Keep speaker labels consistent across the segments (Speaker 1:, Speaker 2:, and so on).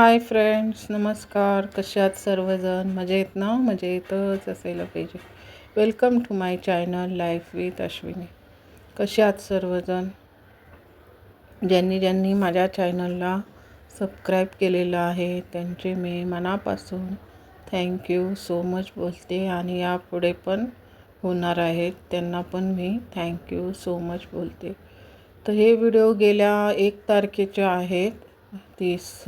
Speaker 1: Hi friends, नमस्कार. कसे आहात सर्वजण? मजेत ना? मजेतच असायला पाहिजे. Welcome to my channel life with Ashwini. कसे आहात सर्वजण? ज्यांनी ज्यांनी माझ्या चॅनलला सबस्क्राईब केलेलं आहे त्यांचे मी मनापासून थँक्यू सो मच बोलते आणि यापुढे पण होणार आहेत त्यांना पण मी थँक्यू सो मच बोलते. तर हे व्हिडिओ गेल्या 1 तारखेचे आहेत, 30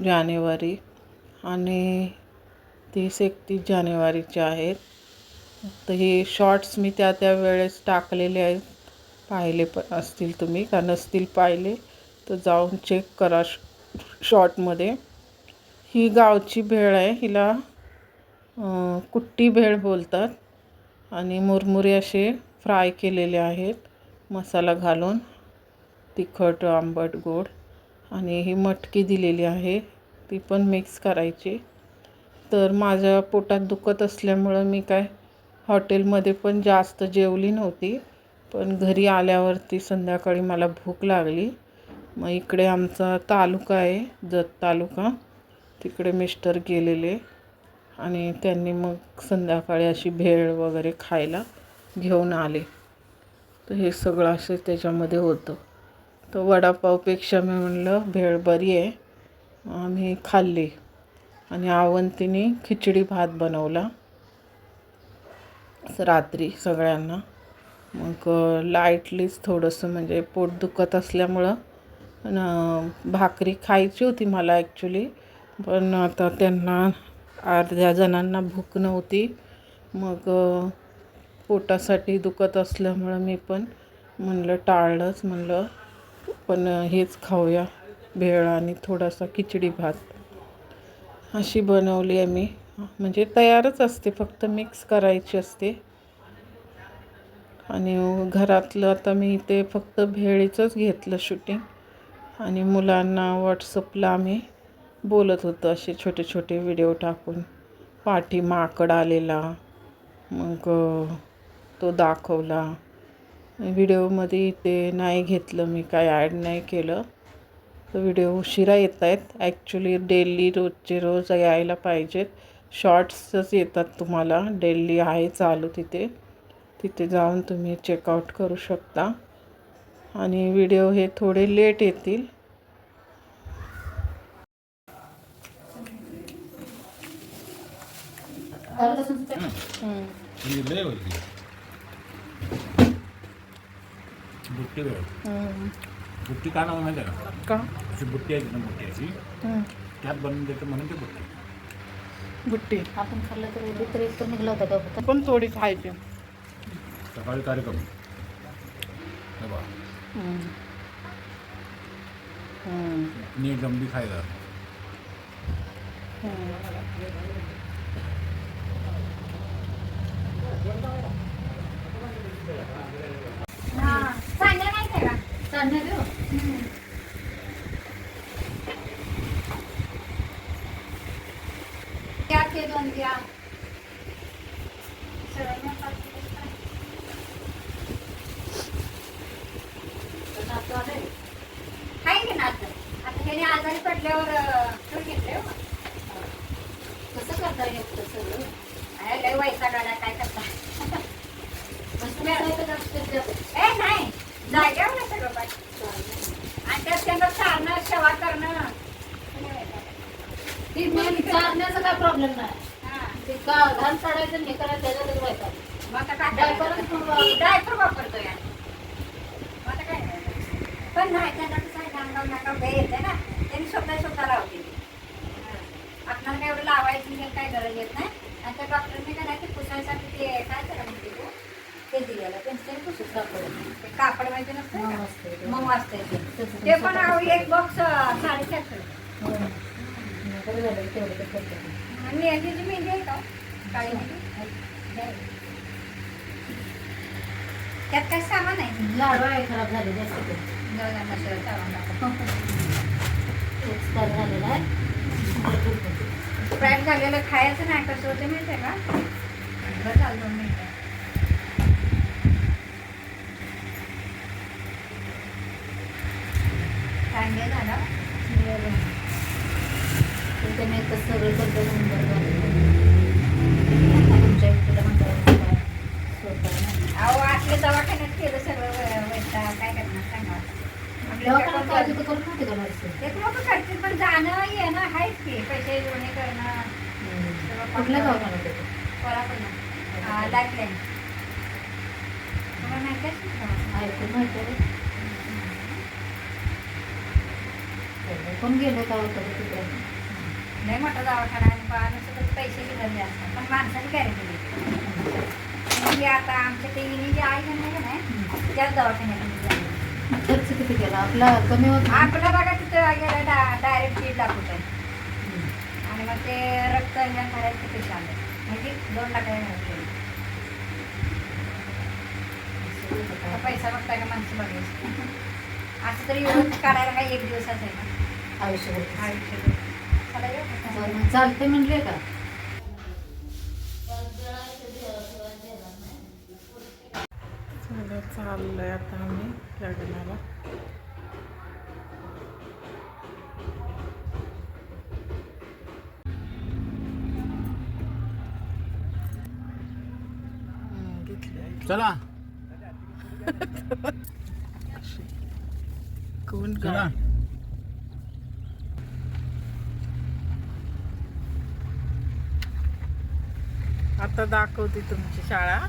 Speaker 1: जानेवारी आणि 30-31 जानेवारीचे आहेत. तर हे शॉर्ट्स मी त्या वेळेस टाकलेले आहेत. पाहिले पण असतील तुम्ही, का नसतील पाहिले तर जाऊन चेक करा शॉर्टमध्ये. ही गावची भेळ आहे, हिला कुट्टी भेळ बोलतात आणि मुरमुरे असे फ्राय केलेले आहेत मसाला घालून, तिखट आंबट गोड. आणि ही मटकी दिलेली आहे, ती पण मिक्स करायची. तर माझ्या पोटात दुखत असल्यामुळं मी काय हॉटेलमध्ये पण जास्त जेवली नव्हती, पण घरी आल्यावरती संध्याकाळी मला भूक लागली. मग इकडे आमचा तालुका आहे, जत तालुका, तिकडे मिस्टर गेलेले आणि त्यांनी मग संध्याकाळी अशी भेळ वगैरे खायला घेऊन आले. तर हे सगळं असं त्याच्यामध्ये होतं. तर वडापावपेक्षा मी म्हणलं भेळ बरी आहे, आम्ही खाल्ली. आणि आवंतीने खिचडी भात बनवला रात्री सगळ्यांना. मग लाईटलीच थोडंसं, म्हणजे पोट दुखत असल्यामुळं भाकरी खायची होती मला ॲक्च्युली, पण आता त्यांना अर्ध्या जणांना भूक नव्हती. मग पोटासाठी दुखत असल्यामुळं मी पण म्हणलं टाळलंच, म्हणलं पण हेच खाऊया, भेळ आणि थोडासा खिचडी भात अशी बनवली आहे मी. म्हणजे तयारच असते, फक्त मिक्स करायची असते. आणि घरातलं आता मी इथे फक्त भेळीचंच घेतलं शूटिंग. आणि मुलांना व्हॉट्सअपला आम्ही बोलत होतो असे छोटे छोटे व्हिडिओ टाकून. पाठी माकड आलेला, मग तो दाखवला व्हिडिओमध्ये. ते नाही घेतलं मी, काय ॲड नाही केलं. तर व्हिडिओ उशिरा येत आहेत ॲक्च्युली. डेली रोजचे रोज यायला पाहिजेत, शॉर्ट्सच येतात तुम्हाला डेली, आहे चालू तिथे जाऊन तुम्ही चेकआउट करू शकता. आणि व्हिडिओ हे थोडे लेट येतील.
Speaker 2: बुट्टी का नाव माहिती आहे
Speaker 1: का?
Speaker 2: अशी बुट्टी आहे ना, बुट्टी अशी त्यात बनवून देतं म्हणून ते बुट्टी.
Speaker 1: बुट्टी
Speaker 3: आपण खाल्लं तर इतर एक तर निघला होता का?
Speaker 1: पण थोडी खायची.
Speaker 2: सकाळी कार्यक्रम बा नी गंबी खायला.
Speaker 3: चांगलं नाही का? चांगलं देऊ. क्या के दोन द्या. काय की नात आता त्याने आजारी पडल्यावर घेतलंय. कसं करता येत सगळं? लय वैसा गाड्या काय करता? नाही जाग्यावर सगळं पाहिजे. आणि त्यात त्यांना चारणं, सेवा करणं, ती चारण्याचा काय प्रॉब्लेम नाही. ते का घाण चढायचं हे करायचं त्याच्यातच व्हायचं. मग आता ड्रायपर वापरतोय आता काय. पण नाही त्यांना कसं नाका भे येते ना, त्यांनी स्वतः लावते. आपल्याला काय एवढं लावायची काय गरज येत नाही. आणि त्या डॉक्टरने काय नाही, ते पुसायसाठी ते काय करा म्हणते ते दिलेलं पेन्सिल पुसून कापड, ते कापड माहिती नसतं मग वाचतंय ते पण एक बॉक्स 450. आणि याची जी मेहंदी आहे का काळी मेहंदी, त्यात काय सामान आहे? लाडू आहे खराब झाले जास्त, मसाला सामान झालेला आहे. पॅक झालेलं खायचं नाही. कसं होतं माहिती आहे का? बरं झालं 2 मिनिटं. कांदे झाला पाहिजे तर करून नव्हते का नर्सिंग?
Speaker 4: एक लोक करतील पण जाणं येणं आहेच की पैसे जोडणे करणं
Speaker 3: कुठल्या गावाला होते ते?
Speaker 4: कोल्हापूरला लाईफलाईन तुम्हाला माहिती आहे?
Speaker 3: ऐकून माहिती आहे. कोण गेलं का होतं तिकडे?
Speaker 4: लय मोठा दवाखाना आणि पाहण्याचं पैसे घेतले असतात पण माणसाने गॅरंटी दिली. म्हणजे आता आमच्या ते जी आई नाही का नाही त्याच दवाखान्यात
Speaker 3: खर्च किती केला आपला? कमी होत
Speaker 4: आपल्या बघा तिथं गेला डायरेक्ट 1.5 लाख रुपये आणि मग ते रक्त ह्या करायचे पैसे आले म्हणजे 2 लाख पैसा बघताय का माणसं बघायचं असं तरी येऊन काढायला काही एक दिवसाच आहे ना
Speaker 3: आयुष्यभर.
Speaker 4: आयुष्य चला येऊ का?
Speaker 3: मग चालते म्हणले का?
Speaker 1: चाललंय आता आम्ही लग्नाला.
Speaker 2: चला
Speaker 1: कोण
Speaker 2: चला.
Speaker 1: काय आता दाखवते तुमची शाळा.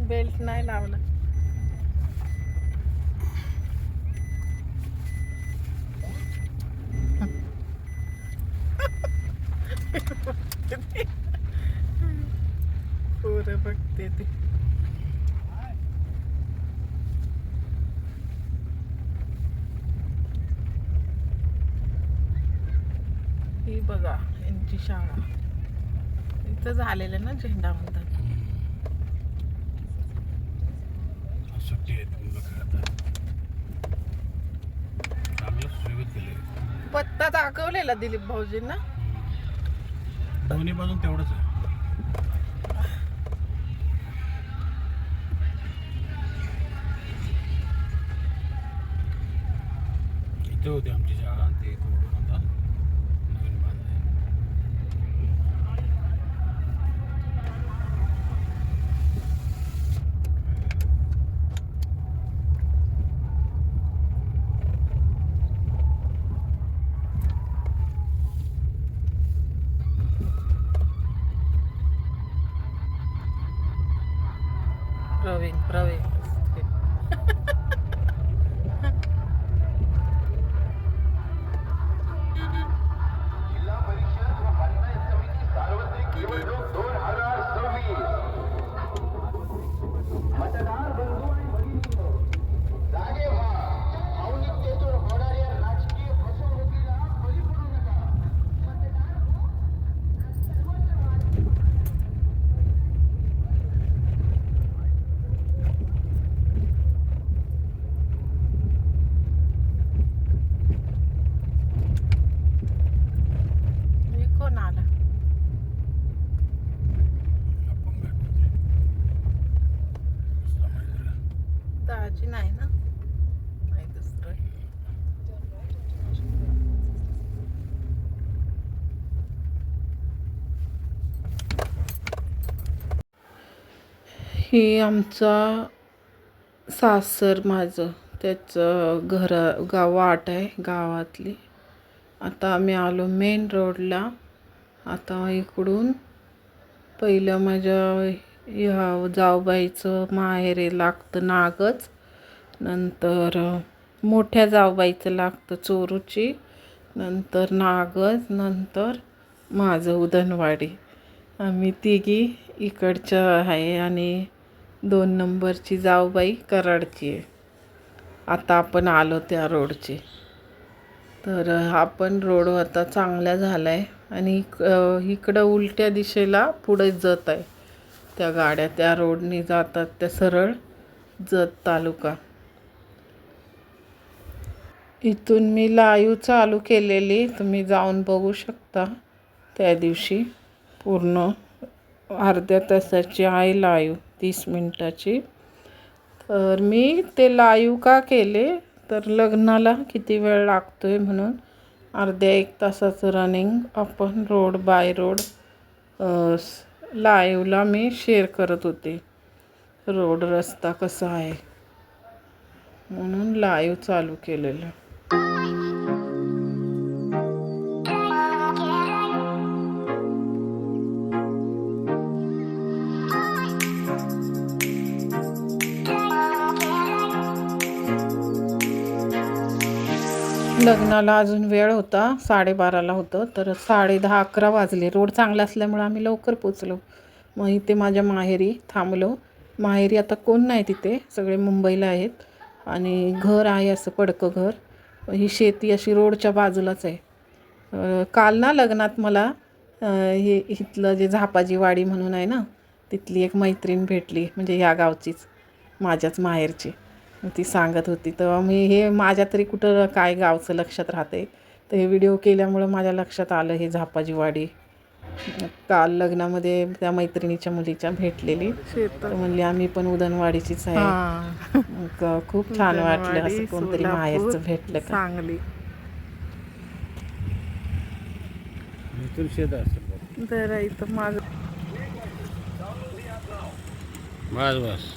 Speaker 1: बेल्ट नाही लावला. पोरं बघते ते. ही बघा यांची शाळा. इथं झालेलं ना झेंडा म्हणतात.
Speaker 2: सुट्टी आहे मुलं खेळतात. चांगलं सुरक्षित केले.
Speaker 1: पत्ता दाखवलेला दिलीप भाऊजींना.
Speaker 2: दोन्ही बाजून तेवढंच आहे. इथे होती आमची शाळा ते कोडून होता नवीन बांधले.
Speaker 1: प्रवीण प्रवीण हे कोण आला?
Speaker 2: अपंग आहे कोणतरी. कसला माहिती तुला?
Speaker 1: दाजी नाही ना. नाही दुसरं. ही आमचा सासर माझं त्याचं वाट आहे गावातली. आता आम्ही आलो मेन रोडला. आता इकडून पहिलं माझ्या ह्या जाऊबाईचं माहेर लागतं नागच. नंतर मोठ्या जाऊबाईचं लागतं चोरूची. नंतर नागज. नंतर माझं उदनवाडी. आम्ही तिघी इकडच्या आहे आणि 2 नंबरची जाऊबाई कराडची आहे. आता आपण आलो त्या रोडची. तर हा पण रोड आता चांगला झाला आहे आणि इकडं उलट्या दिशेला पुढे जत आहे. त्या गाड्या त्या रोडने जातात त्या सरळ जत तालुका. इथून मी लाईव्ह चालू केलेली तुम्ही जाऊन बघू शकता. त्या दिवशी पूर्ण अर्ध्या तासाची आहे लाईव्ह 30 मिनिटाची. तर मी ते लाईव्ह का केले तर लग्नाला किती वेळ लागतो आहे म्हणून अर्ध्या 1 तासाचं रनिंग आपण रोड बाय रोड लाईव्हला मी शेअर करत होते. रोड रस्ता कसा आहे म्हणून लाईव्ह चालू केलेलं. लग्नाला अजून वेळ होता, 12:30ला होतं, तर 10:30-11 वाजले. रोड चांगला असल्यामुळं आम्ही लवकर पोचलो. मग इथे माझ्या माहेरी थांबलो. माहेरी आता कोण नाही, तिथे सगळे मुंबईला आहेत आणि घर आहे असं पडकं घर. ही शेती अशी रोडच्या बाजूलाच आहे. काल ना लग्नात मला हे इथलं जे झापाजी वाडी म्हणून आहे ना, तिथली एक मैत्रीण भेटली, म्हणजे ह्या गावचीच, माझ्याच माहेरची. ती सांगत होती, तेव्हा मी हे माझ्या तरी कुठं काय गावचं लक्षात राहते, तर हे व्हिडिओ केल्यामुळं माझ्या लक्षात आलं हे झापाजी वाडी. काल लग्नामध्ये त्या मैत्रिणीच्या मुलीच्या भेटलेली, तर म्हणली आम्ही पण उदनवाडीचीच आहे. मग खूप छान वाटलं असं कोणतरी माहेरचं भेटलं का.
Speaker 5: चांगली
Speaker 2: इथून शेत असेल
Speaker 5: जरा इथं माझं
Speaker 2: बस बस.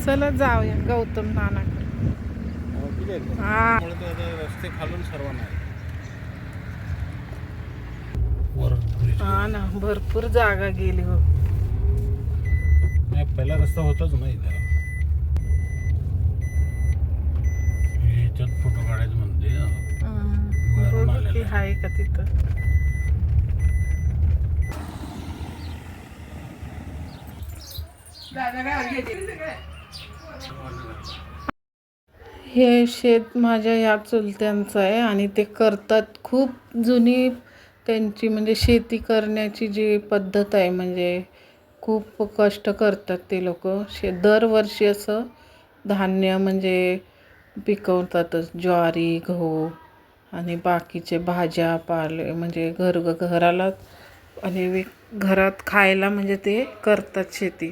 Speaker 5: चला जाऊया गौतम नानाकडे. हा
Speaker 2: रस्ते खालून सर्वांना
Speaker 5: हा ना, भरपूर जागा गेली हो.
Speaker 2: नाही, पहिला रस्ता होताच नाही त्याला. याच्यात फोटो काढायचं म्हणते.
Speaker 5: बघू की आहे का तिथं.
Speaker 1: हे शेत माझ्या ह्या चुलत्यांचं आहे आणि ते करतात. खूप जुनी त्यांची म्हणजे शेती करण्याची जी पद्धत आहे, म्हणजे खूप कष्ट करतात ते लोक. दरवर्षी असं धान्य म्हणजे पिकवतातच, ज्वारी, गहू आणि बाकीचे भाज्या पाले, म्हणजे घराला आणि घरात खायला म्हणजे ते करतात शेती.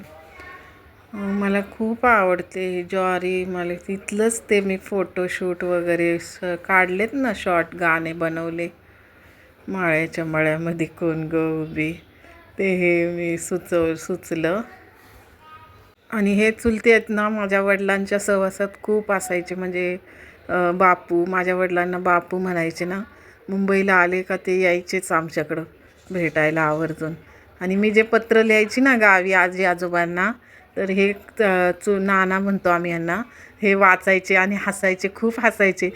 Speaker 1: मला खूप आवडते ज्वारी. मला तिथलंच ते मी फोटोशूट वगैरे काढलेत ना, शॉर्ट गाणे बनवले. माळ्याच्या मळ्यामध्ये कोण गं उभी, ते हे मी सुचलं. आणि हे चुलते आहेत ना, माझ्या वडिलांच्या सहवासात खूप असायचे. म्हणजे बापू, माझ्या वडिलांना बापू म्हणायचे ना. मुंबईला आले का ते यायचेच आमच्याकडं भेटायला आवर्जून. आणि मी जे पत्र लिहायची ना गावी आजी आजोबांना, तर हे नाना म्हणतो आम्ही यांना, हे वाचायचे आणि हसायचे, खूप हसायचे.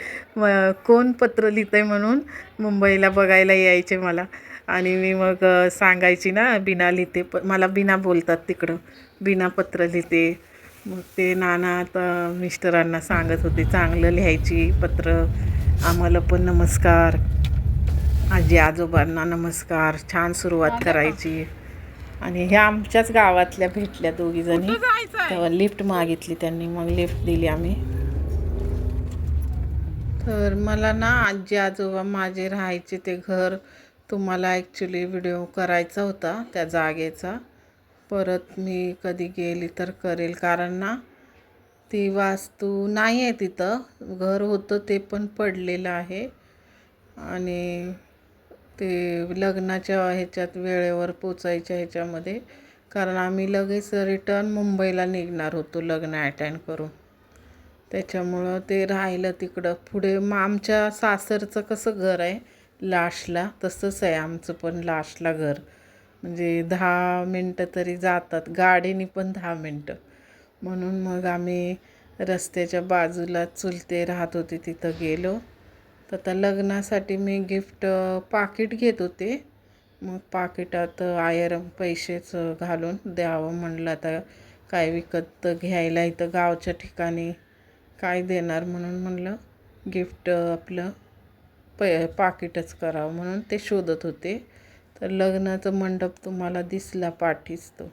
Speaker 1: कोण पत्र लिहितंय म्हणून मुंबईला बघायला यायचे मला. आणि मी मग सांगायची ना, बिना लिहिते, मला बिना बोलतात तिकडं, बिना पत्र लिहिते. मग ते नाना आता मिस्टरांना सांगत होते, चांगलं लिहायची पत्र, आम्हाला पण नमस्कार, आजी आजोबांना नमस्कार, छान सुरुवात करायची. आणि ह्या आमच्याच गावातल्या भेटल्या दोघीजणी, तेव्हा लिफ्ट मागितली त्यांनी, मग लिफ्ट दिली आम्ही. तर मला ना आजी आजोबा माझे राहायचे ते घर तुम्हाला ॲक्च्युली व्हिडिओ करायचा होता त्या जागेचा. परत मी कधी गेली तर करेल, कारण ना ती वास्तू नाही आहे तिथं. घर होतं ते पण पडलेलं आहे. आणि ते लग्नाच्या ह्याच्यात वेळेवर पोचायच्या ह्याच्यामध्ये, कारण आम्ही लगेच रिटर्न मुंबईला निघणार होतो लग्न अटेंड करून. त्याच्यामुळं ते राहिलं तिकडं. पुढे मग आमच्या सासरचं कसं घर आहे लास्टला, तसंच आहे आमचं पण लास्टला घर. म्हणजे 10 मिनटं तरी जातात गाडीने, पण 10 मिनटं. म्हणून मग आम्ही रस्त्याच्या बाजूला चुलते राहत होते तिथं गेलो. तर आता लग्नासाठी मी गिफ्ट पाकिट घेत होते. मग पाकिटात पैसेच घालून द्यावं म्हणलं, आता काय विकत घ्यायला इथं गावच्या ठिकाणी काय देणार, म्हणून म्हणलं गिफ्ट आपलं पाकिटच करावं म्हणून ते शोधत होते. तर लग्नाचं मंडप तुम्हाला दिसला पाठीच तो.